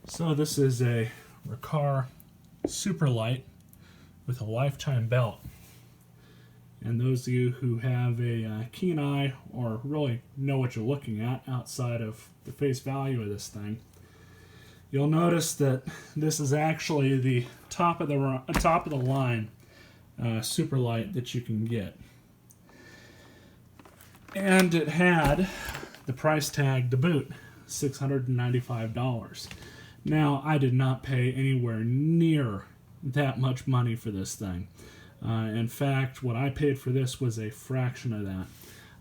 So this is a Riccar Supralight with a lifetime belt. And those of you who have a keen eye or really know what you're looking at outside of the face value of this thing, you'll notice that this is actually the top of the line Supralight that you can get. And it had the price tag to boot, $695. Now, I did not pay anywhere near that much money for this thing. In fact, what I paid for this was a fraction of that.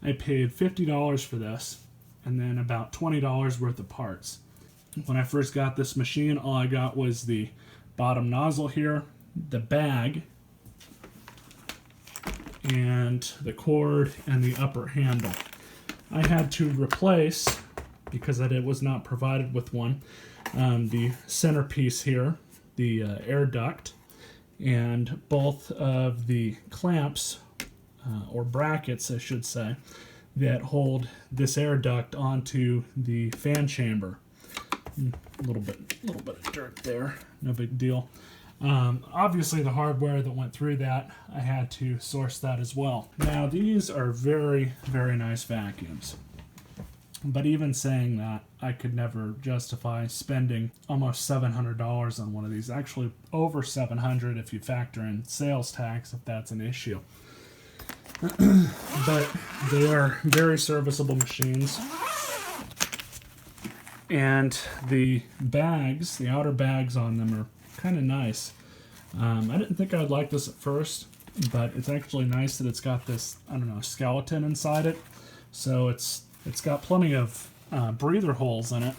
I paid $50 for this, and then about $20 worth of parts. When I first got this machine, all I got was the bottom nozzle here, the bag, and the cord and the upper handle. I had to replace, because I was not provided with one, the centerpiece here, the air duct, and both of the clamps, or brackets I should say, that hold this air duct onto the fan chamber. A little bit of dirt there, no big deal. Obviously the hardware that went through that, I had to source that as well. Now these are very, very nice vacuums. But even saying that, I could never justify spending almost $700 on one of these. Actually, over $700 if you factor in sales tax, if that's an issue. But they are very serviceable machines. And the bags, the outer bags on them are kind of nice. I didn't think I'd like this at first, but it's actually nice that it's got this, I don't know, skeleton inside it. So it's got plenty of breather holes in it,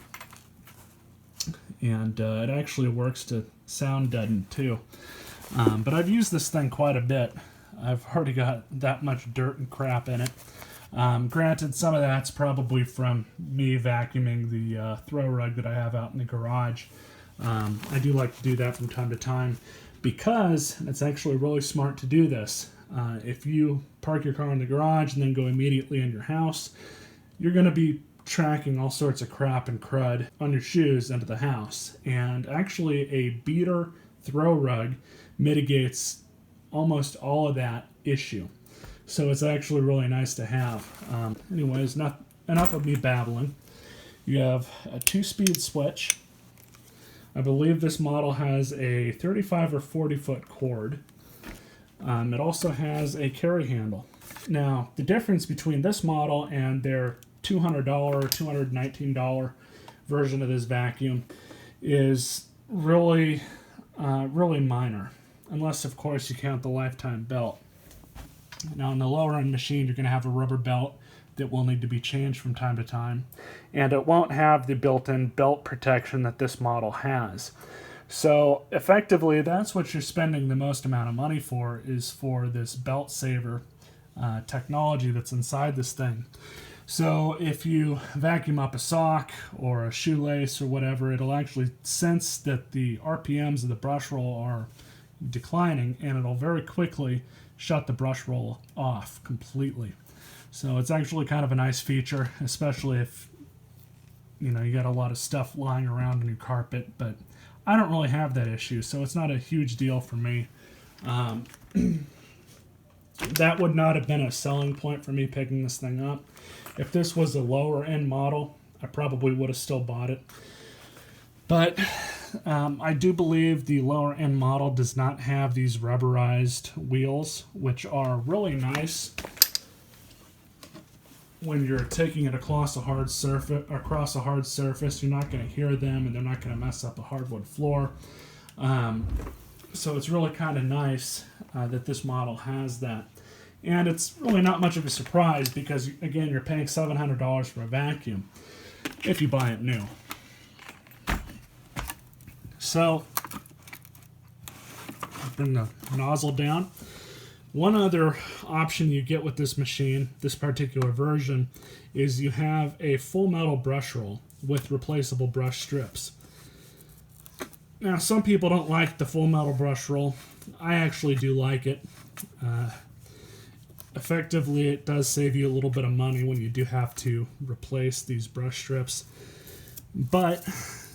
and it actually works to sound deaden too. But I've used this thing quite a bit. I've already got that much dirt and crap in it. Granted, some of that's probably from me vacuuming the throw rug that I have out in the garage. I do like to do that from time to time because it's actually really smart to do this. If you park your car in the garage and then go immediately in your house, you're going to be tracking all sorts of crap and crud on your shoes into the house. And actually a beater throw rug mitigates almost all of that issue. So it's actually really nice to have. Anyways, enough of me babbling. You have a 2-speed switch. I believe this model has a 35 or 40 foot cord. It also has a carry handle. Now, the difference between this model and their $200 or $219 version of this vacuum is really minor, unless of course you count the lifetime belt. Now in the lower end machine you're going to have a rubber belt that will need to be changed from time to time, and it won't have the built-in belt protection that this model has. So effectively that's what you're spending the most amount of money for, is for this belt saver technology that's inside this thing. So if you vacuum up a sock or a shoelace or whatever, it'll actually sense that the RPMs of the brush roll are declining, and it'll very quickly shut the brush roll off completely. So it's actually kind of a nice feature, especially if you got a lot of stuff lying around on your carpet. But I don't really have that issue, so it's not a huge deal for me. That would not have been a selling point for me picking this thing up. If this was a lower end model, I probably would have still bought it. But I do believe the lower end model does not have these rubberized wheels, which are really nice when you're taking it across a hard surface. You're not going to hear them, and they're not going to mess up a hardwood floor. So it's really kind of nice that this model has that. And it's really not much of a surprise because, again, you're paying $700 for a vacuum if you buy it new. So, bring the nozzle down. One other option you get with this machine, this particular version, is you have a full metal brush roll with replaceable brush strips. Now, some people don't like the full metal brush roll. I actually do like it. Effectively, it does save you a little bit of money when you do have to replace these brush strips. But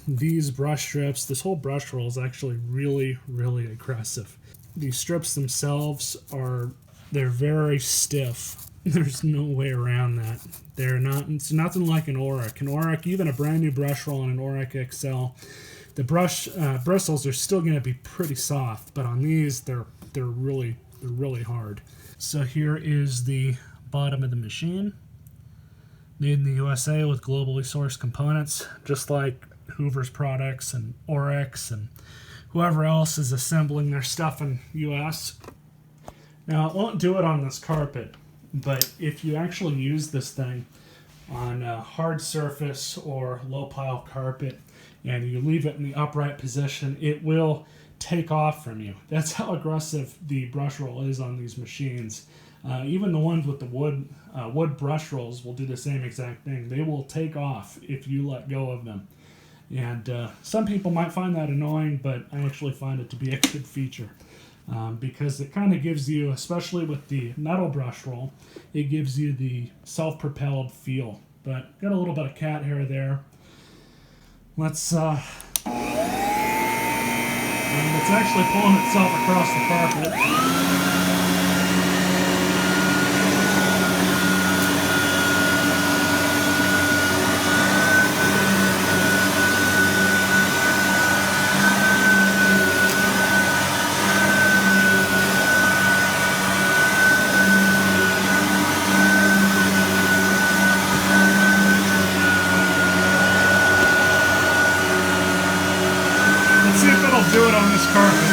these brush strips, this whole brush roll is actually really, really aggressive. These strips themselves they're very stiff. There's no way around that. It's nothing like an Auric. An Auric, even a brand new brush roll on an Auric XL, the brush bristles are still going to be pretty soft, but on these they're really hard. So here is the bottom of the machine, made in the USA with globally sourced components, just like Hoover's products and Oryx and whoever else is assembling their stuff in US. Now, it won't do it on this carpet, but if you actually use this thing on a hard surface or low pile carpet and you leave it in the upright position, it will take off from you. That's how aggressive the brush roll is on these machines. Even the ones with the wood brush rolls will do the same exact thing. They will take off if you let go of them. And some people might find that annoying, but I actually find it to be a good feature. Because it kind of gives you, especially with the metal brush roll, it gives you the self-propelled feel. But got a little bit of cat hair there. Let's and it's actually pulling itself across the carpet. Do it on this carpet.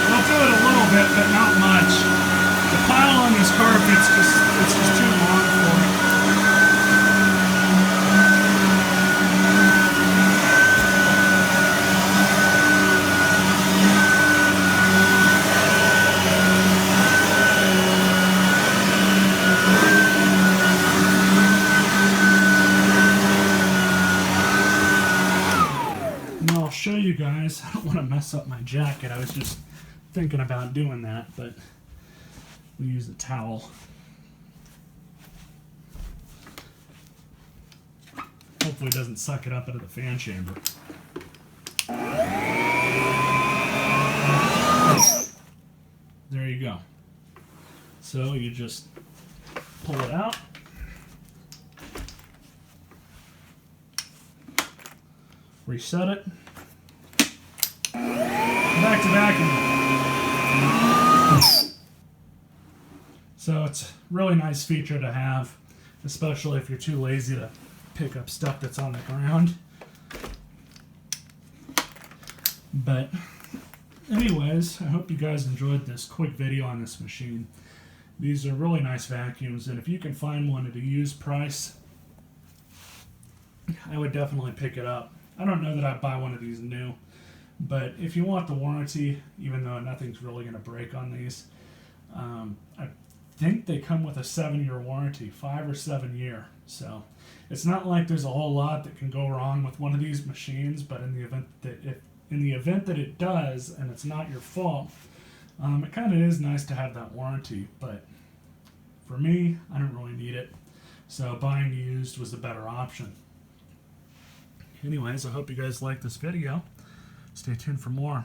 I'll do it a little bit, but not much. The pile on this carpet's just too long for it. Show you guys. I don't want to mess up my jacket. I was just thinking about doing that, but we use a towel. Hopefully it doesn't suck it up into the fan chamber. There you go. So you just pull it out. Reset it. Back to vacuum. So it's a really nice feature to have, especially if you're too lazy to pick up stuff that's on the ground. But anyways, I hope you guys enjoyed this quick video on this machine. These are really nice vacuums, and if you can find one at a used price, I would definitely pick it up. I don't know that I'd buy one of these new, but if you want the warranty, even though nothing's really going to break on these, I think they come with a 7-year warranty, 5 or 7 year. So it's not like there's a whole lot that can go wrong with one of these machines, but in the event that it does and it's not your fault, it kind of is nice to have that warranty. But for me, I don't really need it, so buying used was the better option. Anyways, I hope you guys liked this video. Stay tuned for more.